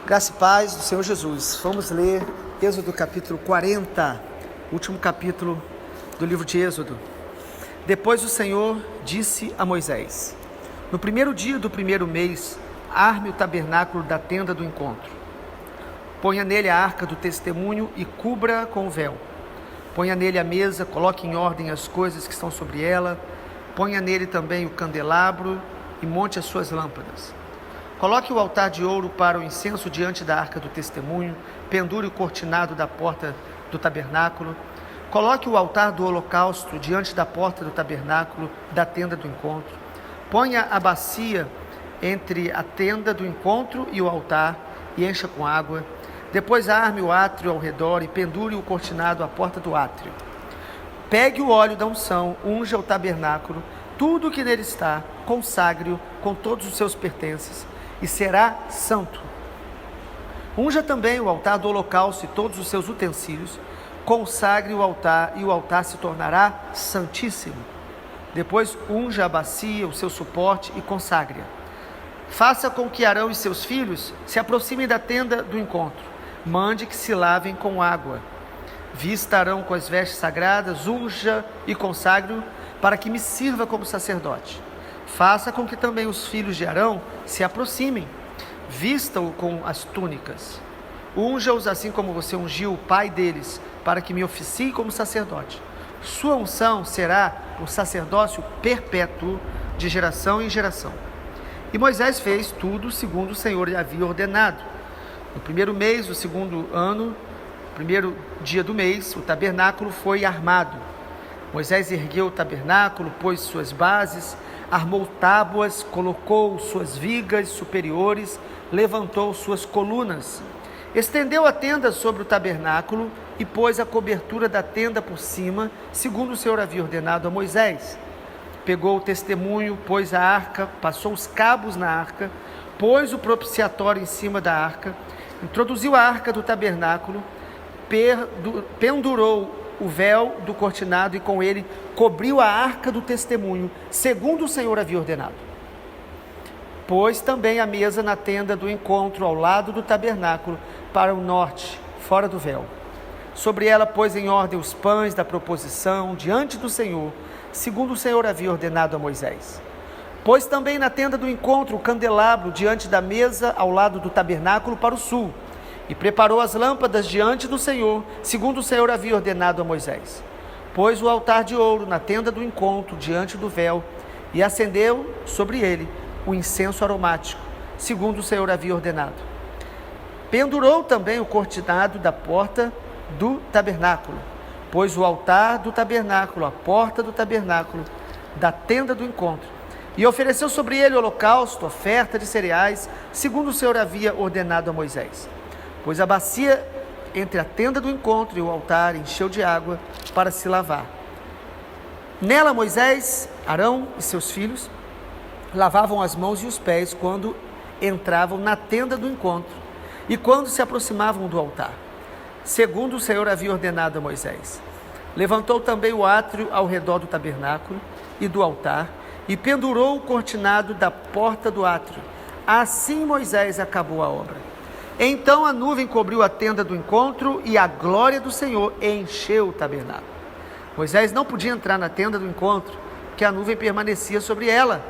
Graça e paz do Senhor Jesus. Vamos ler Êxodo capítulo 40, último capítulo do livro de Êxodo. Depois o Senhor disse a Moisés: no primeiro dia do primeiro mês, arme o tabernáculo da tenda do encontro. Ponha nele a arca do testemunho e cubra com o véu. Ponha nele a mesa, coloque em ordem as coisas que estão sobre ela. Ponha nele também o candelabro e monte as suas lâmpadas. Coloque o altar de ouro para o incenso diante da arca do testemunho, pendure o cortinado da porta do tabernáculo. Coloque o altar do holocausto diante da porta do tabernáculo, da tenda do encontro. Ponha a bacia entre a tenda do encontro e o altar e encha com água. Depois arme o átrio ao redor e pendure o cortinado à porta do átrio. Pegue o óleo da unção, unja o tabernáculo, tudo o que nele está, consagre-o com todos os seus pertences, e será santo. Unja também o altar do holocausto e todos os seus utensílios, consagre o altar e o altar se tornará santíssimo. Depois unja a bacia, o seu suporte e consagre-a. Faça com que Arão e seus filhos se aproximem da tenda do encontro. Mande que se lavem com água. Vista Arão com as vestes sagradas, unja e consagre-o para que me sirva como sacerdote. Faça com que também os filhos de Arão se aproximem, vista-o com as túnicas. Unja-os assim como você ungiu o pai deles, para que me oficie como sacerdote. Sua unção será o sacerdócio perpétuo de geração em geração. E Moisés fez tudo segundo o Senhor lhe havia ordenado. No primeiro mês do segundo ano, primeiro dia do mês, o tabernáculo foi armado. Moisés ergueu o tabernáculo, pôs suas bases, armou tábuas, colocou suas vigas superiores, levantou suas colunas, estendeu a tenda sobre o tabernáculo e pôs a cobertura da tenda por cima, segundo o Senhor havia ordenado a Moisés. Pegou o testemunho, pôs a arca, passou os cabos na arca, pôs o propiciatório em cima da arca, introduziu a arca do tabernáculo, pendurou o véu do cortinado e com ele cobriu a arca do testemunho, segundo o Senhor havia ordenado. Pôs também a mesa na tenda do encontro, ao lado do tabernáculo, para o norte, fora do véu. Sobre ela pôs em ordem os pães da proposição, diante do Senhor, segundo o Senhor havia ordenado a Moisés. Pôs também na tenda do encontro o candelabro diante da mesa, ao lado do tabernáculo, para o sul. E preparou as lâmpadas diante do Senhor, segundo o Senhor havia ordenado a Moisés. Pôs o altar de ouro na tenda do encontro, diante do véu, e acendeu sobre ele o incenso aromático, segundo o Senhor havia ordenado. Pendurou também o cortinado da porta do tabernáculo. Pôs o altar do tabernáculo, a porta do tabernáculo, da tenda do encontro, e ofereceu sobre ele holocausto, oferta de cereais, segundo o Senhor havia ordenado a Moisés. Pois a bacia entre a tenda do encontro e o altar encheu de água para se lavar. Nela Moisés, Arão e seus filhos lavavam as mãos e os pés quando entravam na tenda do encontro e quando se aproximavam do altar, segundo o Senhor havia ordenado a Moisés. Levantou também o átrio ao redor do tabernáculo e do altar e pendurou o cortinado da porta do átrio. Assim Moisés acabou a obra. Então a nuvem cobriu a tenda do encontro e a glória do Senhor encheu o tabernáculo. Moisés não podia entrar na tenda do encontro, porque a nuvem permanecia sobre ela,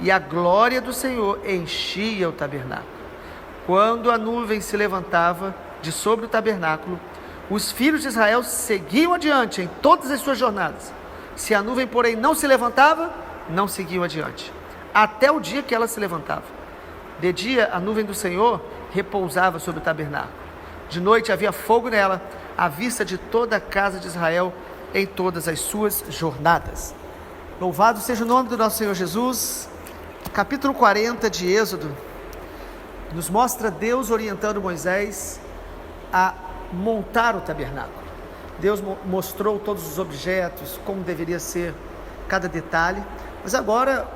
e a glória do Senhor enchia o tabernáculo. Quando a nuvem se levantava de sobre o tabernáculo, os filhos de Israel seguiam adiante em todas as suas jornadas. Se a nuvem, porém, não se levantava, não seguiam adiante, até o dia que ela se levantava. De dia, a nuvem do Senhor repousava sobre o tabernáculo. De noite havia fogo nela, à vista de toda a casa de Israel, em todas as suas jornadas. Louvado seja o nome do nosso Senhor Jesus. Capítulo 40 de Êxodo nos mostra Deus orientando Moisés a montar o tabernáculo. Deus mostrou todos os objetos, como deveria ser cada detalhe, mas agora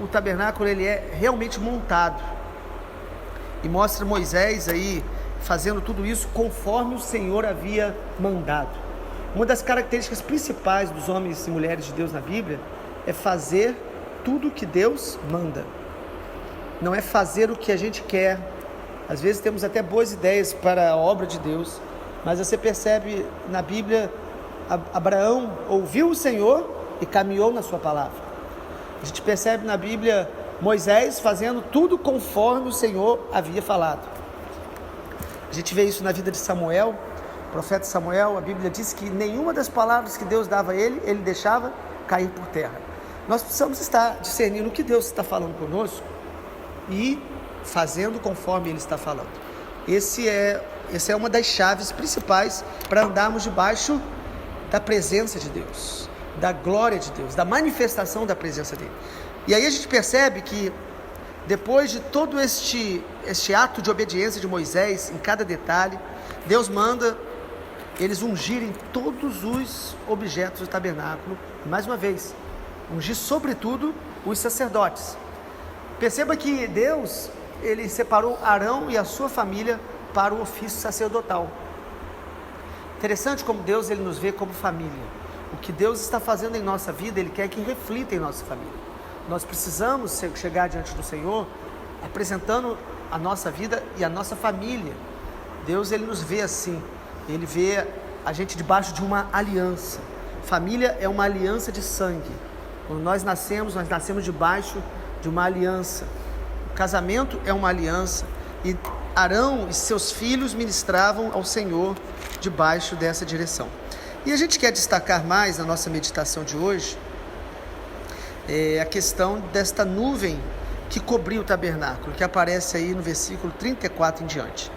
o tabernáculo ele é realmente montado. E mostra Moisés aí fazendo tudo isso conforme o Senhor havia mandado. Uma das características principais dos homens e mulheres de Deus na Bíblia é fazer tudo o que Deus manda. Não é fazer o que a gente quer, Às vezes temos até boas ideias para a obra de Deus, mas você percebe na Bíblia, Abraão ouviu o Senhor e caminhou na sua palavra. A gente percebe na Bíblia Moisés fazendo tudo conforme o Senhor havia falado. A gente vê isso na vida de Samuel, o profeta Samuel. A Bíblia diz que nenhuma das palavras que Deus dava a ele deixava cair por terra. Nós precisamos estar discernindo o que Deus está falando conosco e fazendo conforme Ele está falando. Essa é uma das chaves principais para andarmos debaixo da presença de Deus, da glória de Deus, da manifestação da presença dEle. E aí a gente percebe que depois de todo este ato de obediência de Moisés, em cada detalhe, Deus manda eles ungirem todos os objetos do tabernáculo, mais uma vez, ungir sobretudo os sacerdotes. Perceba que Deus, Ele separou Arão e a sua família para o ofício sacerdotal. Interessante como Deus, Ele nos vê como família. O que Deus está fazendo em nossa vida, Ele quer que reflita em nossa família. Nós precisamos chegar diante do Senhor, apresentando a nossa vida e a nossa família. Deus, Ele nos vê assim. Ele vê a gente debaixo de uma aliança. Família é uma aliança de sangue. Quando nós nascemos debaixo de uma aliança. O casamento é uma aliança. E Arão e seus filhos ministravam ao Senhor debaixo dessa direção. E a gente quer destacar mais na nossa meditação de hoje a questão desta nuvem que cobriu o tabernáculo, que aparece aí no versículo 34 em diante.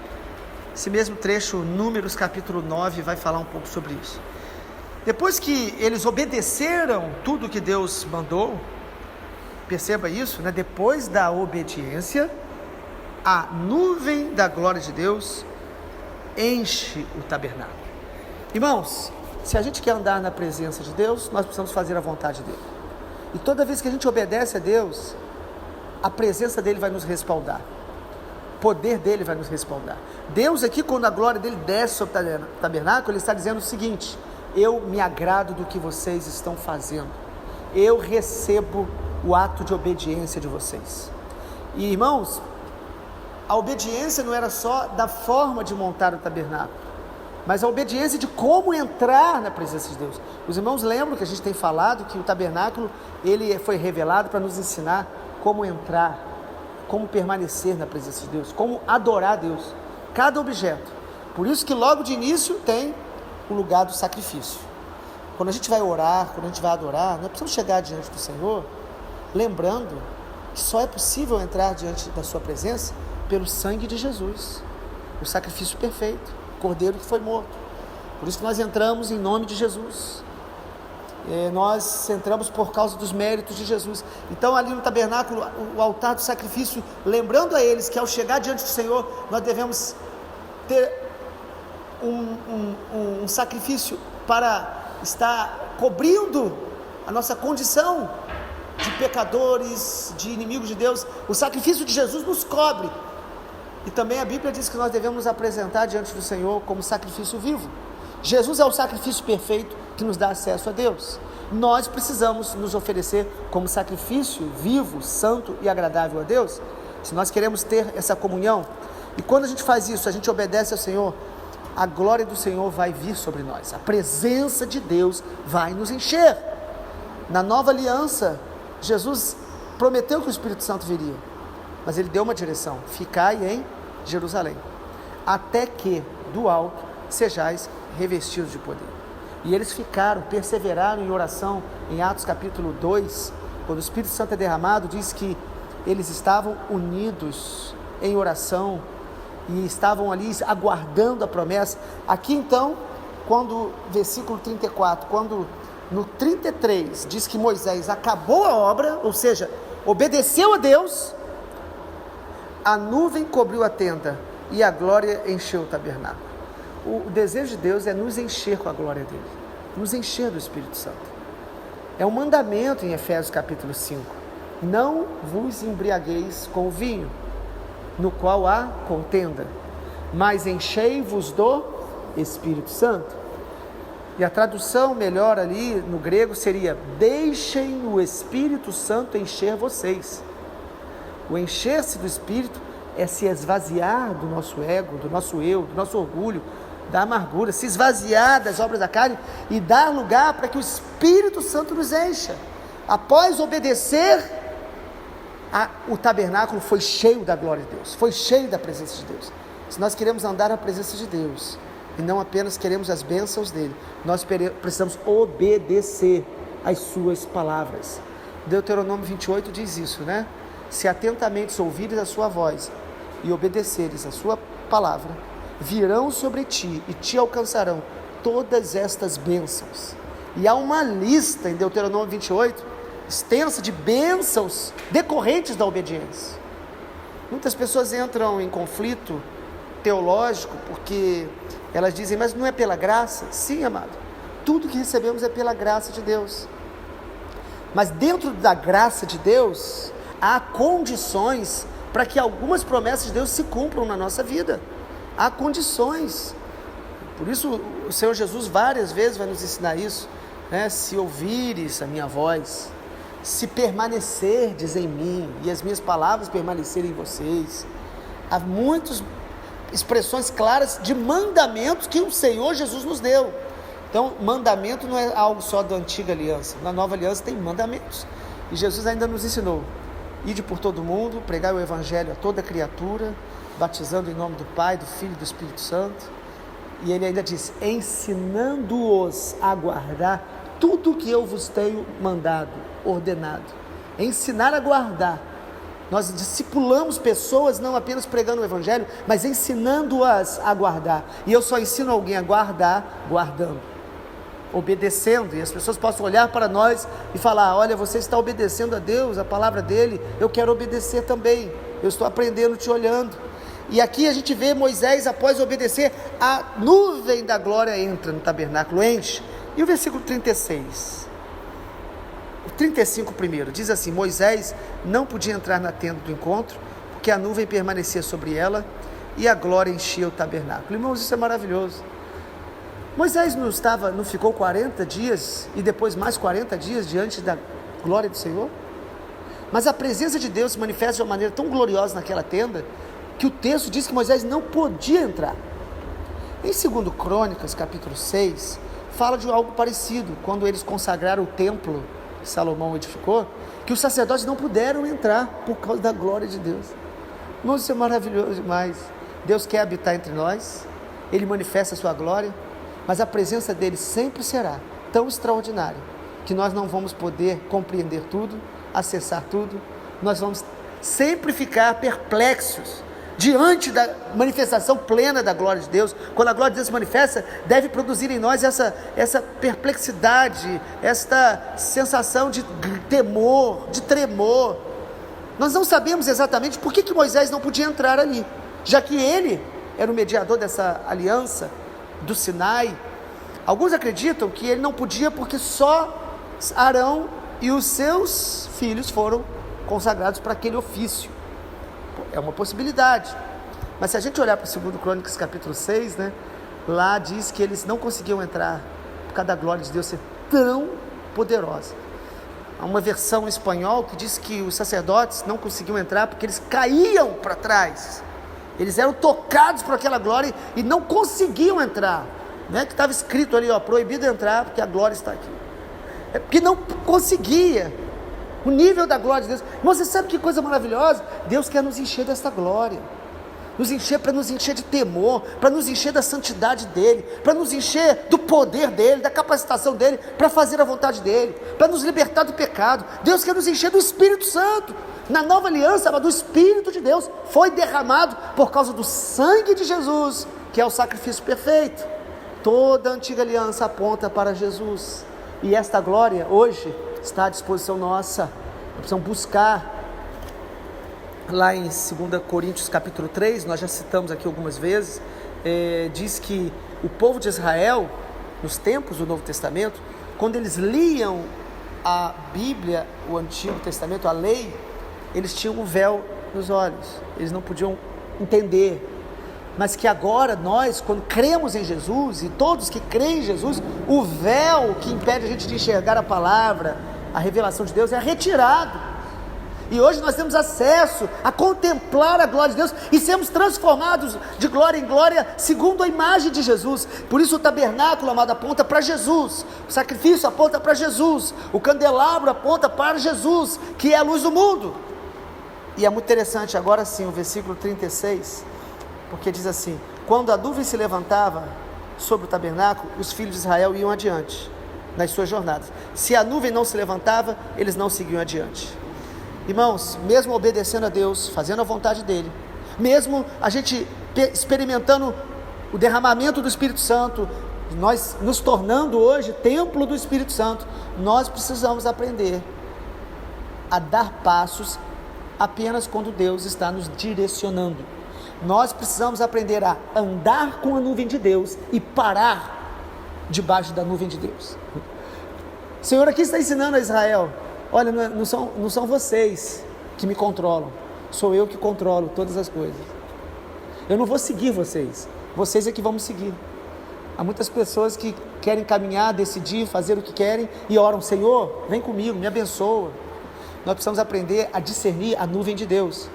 Esse mesmo trecho, Números capítulo 9, vai falar um pouco sobre isso. Depois que eles obedeceram tudo que Deus mandou, perceba isso, né? Depois da obediência, a nuvem da glória de Deus enche o tabernáculo. Irmãos, se a gente quer andar na presença de Deus, nós precisamos fazer a vontade dele. E toda vez que a gente obedece a Deus, a presença dele vai nos respaldar. O poder dele vai nos respaldar. Deus aqui, quando a glória dele desce sobre o tabernáculo, ele está dizendo o seguinte: eu me agrado do que vocês estão fazendo. Eu recebo o ato de obediência de vocês. E irmãos, a obediência não era só da forma de montar o tabernáculo, mas a obediência de como entrar na presença de Deus. Os irmãos lembram que a gente tem falado que o tabernáculo, ele foi revelado para nos ensinar como entrar, como permanecer na presença de Deus, como adorar a Deus, cada objeto. Por isso que logo de início tem o lugar do sacrifício. Quando a gente vai orar, quando a gente vai adorar, nós precisamos chegar diante do Senhor, lembrando que só é possível entrar diante da sua presença pelo sangue de Jesus, o sacrifício perfeito, o cordeiro que foi morto. Por isso que nós entramos em nome de Jesus. Nós entramos por causa dos méritos de Jesus. Então ali no tabernáculo, o altar do sacrifício, lembrando a eles que ao chegar diante do Senhor, nós devemos ter um sacrifício para estar cobrindo a nossa condição de pecadores, de inimigos de Deus. O sacrifício de Jesus nos cobre. E também a Bíblia diz que nós devemos nos apresentar diante do Senhor como sacrifício vivo. Jesus é o sacrifício perfeito que nos dá acesso a Deus. Nós precisamos nos oferecer como sacrifício vivo, santo e agradável a Deus, se nós queremos ter essa comunhão. E quando a gente faz isso, a gente obedece ao Senhor, a glória do Senhor vai vir sobre nós, a presença de Deus vai nos encher. Na nova aliança, Jesus prometeu que o Espírito Santo viria, mas ele deu uma direção: ficai em Jerusalém, até que do alto sejais revestidos de poder. E eles ficaram, perseveraram em oração. Em Atos capítulo 2, quando o Espírito Santo é derramado, diz que eles estavam unidos em oração e estavam ali aguardando a promessa. Aqui então, quando versículo 34, quando no 33 diz que Moisés acabou a obra, ou seja, obedeceu a Deus, a nuvem cobriu a tenda e a glória encheu o tabernáculo. O desejo de Deus é nos encher com a glória dele, nos encher do Espírito Santo. É um mandamento em Efésios capítulo 5: não vos embriagueis com o vinho, no qual há contenda, mas enchei-vos do Espírito Santo. E a tradução melhor ali no grego seria: deixem o Espírito Santo encher vocês. O encher-se do Espírito é se esvaziar do nosso ego, do nosso eu, do nosso orgulho, da amargura, se esvaziar das obras da carne e dar lugar para que o Espírito Santo nos encha. Após obedecer, o tabernáculo foi cheio da glória de Deus, foi cheio da presença de Deus. Se nós queremos andar na presença de Deus e não apenas queremos as bênçãos dele, nós precisamos obedecer às suas palavras. Deuteronômio 28 diz isso, né? Se atentamente ouvires a sua voz e obedeceres a sua palavra, virão sobre ti e te alcançarão todas estas bênçãos. E há uma lista em Deuteronômio 28, extensa, de bênçãos decorrentes da obediência. Muitas pessoas entram em conflito teológico porque elas dizem, mas não é pela graça? Sim, amado, tudo que recebemos é pela graça de Deus. Mas dentro da graça de Deus, há condições para que algumas promessas de Deus se cumpram na nossa vida. Há condições. Por isso o Senhor Jesus várias vezes vai nos ensinar isso, né? Se ouvires a minha voz, se permanecerdes em mim e as minhas palavras permanecerem em vocês. Há muitas expressões claras de mandamentos que o Senhor Jesus nos deu. Então, mandamento não é algo só da antiga aliança. Na nova aliança tem mandamentos. E Jesus ainda nos ensinou: ide por todo mundo, pregai o evangelho a toda criatura, batizando em nome do Pai, do Filho e do Espírito Santo. E ele ainda diz, ensinando-os a guardar tudo o que eu vos tenho mandado, ordenado. Ensinar a guardar. Nós discipulamos pessoas não apenas pregando o evangelho, mas ensinando-as a guardar. E eu só ensino alguém a guardar, guardando, obedecendo. E as pessoas possam olhar para nós e falar, olha, você está obedecendo a Deus, a palavra dele, eu quero obedecer também. Eu estou aprendendo te olhando. E aqui a gente vê Moisés, após obedecer, a nuvem da glória entra no tabernáculo, enche. E o versículo 36, o 35 primeiro, diz assim, Moisés não podia entrar na tenda do encontro, porque a nuvem permanecia sobre ela, e a glória enchia o tabernáculo. Irmãos, isso é maravilhoso. Moisés não ficou 40 dias, e depois mais 40 dias, diante da glória do Senhor? Mas a presença de Deus se manifesta de uma maneira tão gloriosa naquela tenda, que o texto diz que Moisés não podia entrar. Em 2 Crônicas, capítulo 6, fala de algo parecido, quando eles consagraram o templo que Salomão edificou, que os sacerdotes não puderam entrar por causa da glória de Deus. Irmãos, isso é maravilhoso demais. Deus quer habitar entre nós, Ele manifesta a sua glória, mas a presença dele sempre será tão extraordinária, que nós não vamos poder compreender tudo, acessar tudo, nós vamos sempre ficar perplexos diante da manifestação plena da glória de Deus. Quando a glória de Deus se manifesta, deve produzir em nós essa perplexidade, esta sensação de temor, de tremor. Nós não sabemos exatamente por que Moisés não podia entrar ali, já que ele era o mediador dessa aliança do Sinai. Alguns acreditam que ele não podia porque só Arão e os seus filhos foram consagrados para aquele ofício. É uma possibilidade, mas se a gente olhar para o 2 Crônicas capítulo 6, né, lá diz que eles não conseguiam entrar, por causa da glória de Deus ser tão poderosa. Há uma versão em espanhol que diz que os sacerdotes não conseguiam entrar porque eles caíam para trás, eles eram tocados por aquela glória e não conseguiam entrar, né, que estava escrito ali, proibido entrar porque a glória está aqui, é porque não conseguia. O nível da glória de Deus. Mas você sabe que coisa maravilhosa? Deus quer nos encher desta glória, para nos encher de temor, para nos encher da santidade dEle, para nos encher do poder dEle, da capacitação dEle, para fazer a vontade dEle, para nos libertar do pecado. Deus quer nos encher do Espírito Santo. Na nova aliança, do Espírito de Deus foi derramado por causa do sangue de Jesus, que é o sacrifício perfeito. Toda a antiga aliança aponta para Jesus, e esta glória hoje está à disposição nossa. Nós precisamos buscar. Lá em 2 Coríntios capítulo 3, nós já citamos aqui algumas vezes, diz que o povo de Israel, nos tempos do Novo Testamento, quando eles liam a Bíblia, o Antigo Testamento, a lei, eles tinham um véu nos olhos, eles não podiam entender. Mas que agora nós, quando cremos em Jesus, e todos que creem em Jesus, o véu que impede a gente de enxergar a palavra, a revelação de Deus, é retirado. E hoje nós temos acesso a contemplar a glória de Deus e sermos transformados de glória em glória segundo a imagem de Jesus. Por isso o tabernáculo, amado, aponta para Jesus, o sacrifício aponta para Jesus, o candelabro aponta para Jesus, que é a luz do mundo. E é muito interessante agora sim o versículo 36, porque diz assim: quando a nuvem se levantava sobre o tabernáculo, os filhos de Israel iam adiante nas suas jornadas. Se a nuvem não se levantava, eles não seguiam adiante. Irmãos, mesmo obedecendo a Deus, fazendo a vontade dEle, mesmo a gente experimentando o derramamento do Espírito Santo, nós nos tornando hoje templo do Espírito Santo, nós precisamos aprender a dar passos apenas quando Deus está nos direcionando. Nós precisamos aprender a andar com a nuvem de Deus e parar debaixo da nuvem de Deus. O Senhor aqui está ensinando a Israel: olha, não são vocês que me controlam, sou eu que controlo todas as coisas. Eu não vou seguir vocês é que vão me seguir. Há muitas pessoas que querem caminhar, decidir, fazer o que querem e oram: Senhor, vem comigo, me abençoa. Nós precisamos aprender a discernir a nuvem de Deus.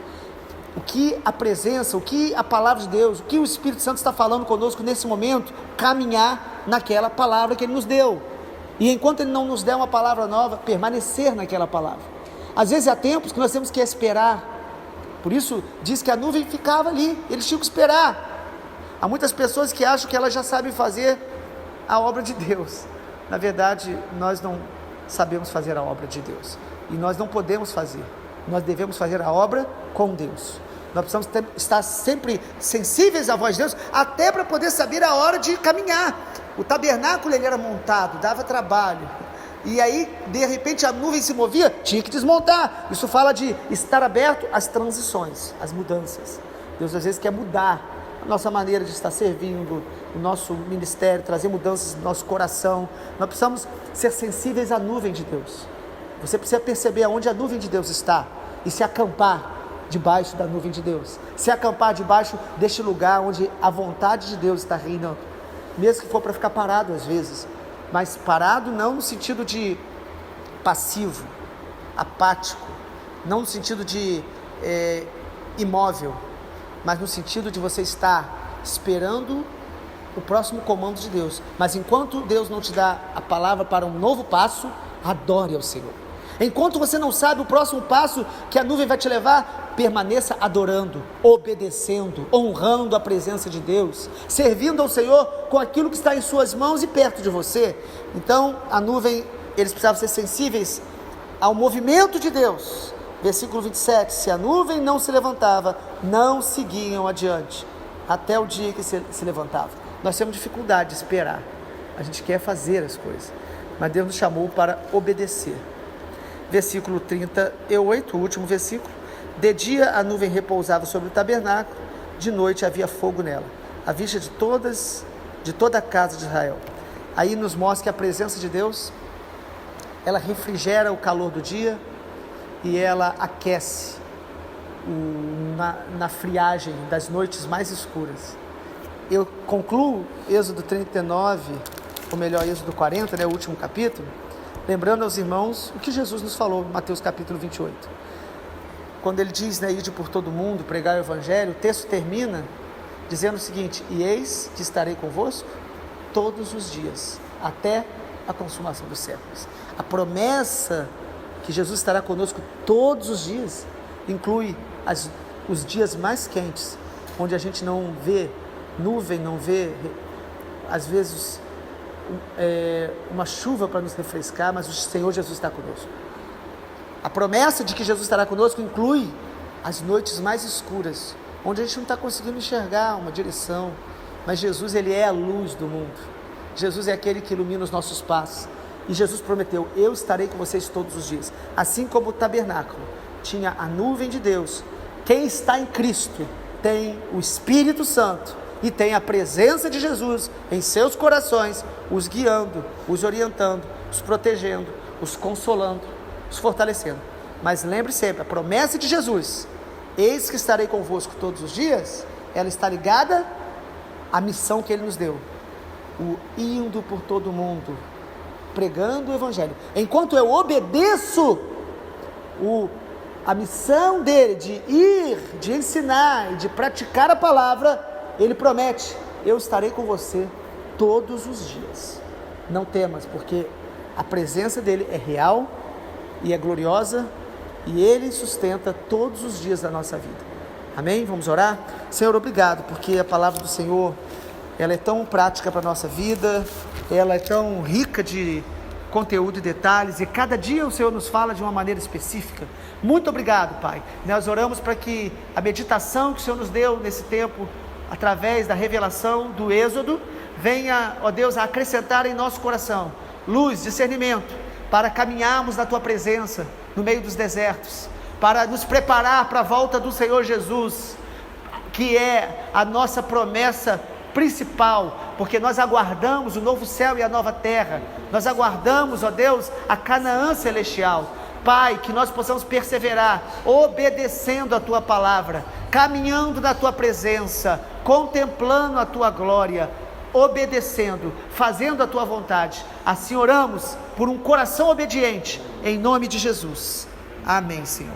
O que a presença, o que a palavra de Deus, o que o Espírito Santo está falando conosco nesse momento, caminhar naquela palavra que Ele nos deu. E enquanto Ele não nos der uma palavra nova, permanecer naquela palavra. Às vezes há tempos que nós temos que esperar. Por isso diz que a nuvem ficava ali, eles tinham que esperar. Há muitas pessoas que acham que elas já sabem fazer a obra de Deus. Na verdade, nós não sabemos fazer a obra de Deus. E nós não podemos fazer. Nós devemos fazer a obra com Deus. Nós precisamos estar sempre sensíveis à voz de Deus, até para poder saber a hora de caminhar. O tabernáculo ele era montado, dava trabalho, e aí de repente a nuvem se movia, tinha que desmontar. Isso fala de estar aberto às transições, às mudanças. Deus às vezes quer mudar a nossa maneira de estar servindo, o nosso ministério, trazer mudanças no nosso coração. Nós precisamos ser sensíveis à nuvem de Deus. Você precisa perceber aonde a nuvem de Deus está e se acampar debaixo da nuvem de Deus, se acampar debaixo deste lugar onde a vontade de Deus está reinando, mesmo que for para ficar parado às vezes, mas parado não no sentido de passivo, apático, não no sentido de imóvel, mas no sentido de você estar esperando o próximo comando de Deus. Mas enquanto Deus não te dá a palavra para um novo passo, adore ao Senhor. Enquanto você não sabe o próximo passo que a nuvem vai te levar, permaneça adorando, obedecendo, honrando a presença de Deus, servindo ao Senhor com aquilo que está em suas mãos e perto de você. Então a nuvem, eles precisavam ser sensíveis ao movimento de Deus. Versículo 27, se a nuvem não se levantava, não seguiam adiante, até o dia que se levantava. Nós temos dificuldade de esperar, a gente quer fazer as coisas, mas Deus nos chamou para obedecer. Versículo 38, o último versículo: de dia a nuvem repousava sobre o tabernáculo, de noite havia fogo nela, à vista de toda a casa de Israel. Aí nos mostra que a presença de Deus, ela refrigera o calor do dia e ela aquece na friagem das noites mais escuras. Eu concluo Êxodo 39, ou melhor, Êxodo 40, o último capítulo, lembrando aos irmãos o que Jesus nos falou em Mateus capítulo 28. Quando ele diz, ide por todo mundo, pregar o evangelho, o texto termina dizendo o seguinte: e eis que estarei convosco todos os dias, até a consumação dos séculos. A promessa que Jesus estará conosco todos os dias inclui os dias mais quentes, onde a gente não vê nuvem, não vê, às vezes, uma chuva para nos refrescar, mas o Senhor Jesus está conosco. A promessa de que Jesus estará conosco inclui as noites mais escuras, onde a gente não está conseguindo enxergar uma direção, mas Jesus, Ele é a luz do mundo. Jesus é aquele que ilumina os nossos passos, e Jesus prometeu: eu estarei com vocês todos os dias. Assim como o tabernáculo tinha a nuvem de Deus, quem está em Cristo tem o Espírito Santo e tem a presença de Jesus em seus corações, os guiando, os orientando, os protegendo, os consolando, os fortalecendo. Mas lembre sempre, a promessa de Jesus, eis que estarei convosco todos os dias, ela está ligada à missão que Ele nos deu, o indo por todo mundo, pregando o evangelho. Enquanto eu obedeço a missão dele de ir, de ensinar e de praticar a palavra, ele promete: eu estarei com você todos os dias. Não temas, porque a presença dele é real e é gloriosa, e ele sustenta todos os dias da nossa vida. Amém? Vamos orar? Senhor, obrigado, porque a palavra do Senhor, ela é tão prática para a nossa vida, ela é tão rica de conteúdo e detalhes, e cada dia o Senhor nos fala de uma maneira específica. Muito obrigado, Pai. Nós oramos para que a meditação que o Senhor nos deu nesse tempo, através da revelação do Êxodo, venha, ó Deus, a acrescentar em nosso coração luz, discernimento, para caminharmos na Tua presença, no meio dos desertos, para nos preparar para a volta do Senhor Jesus, que é a nossa promessa principal, porque nós aguardamos o novo céu e a nova terra, nós aguardamos, ó Deus, a Canaã celestial. Pai, que nós possamos perseverar, obedecendo a Tua palavra, caminhando na Tua presença, contemplando a Tua glória, obedecendo, fazendo a Tua vontade. Assim oramos por um coração obediente, em nome de Jesus. Amém, Senhor.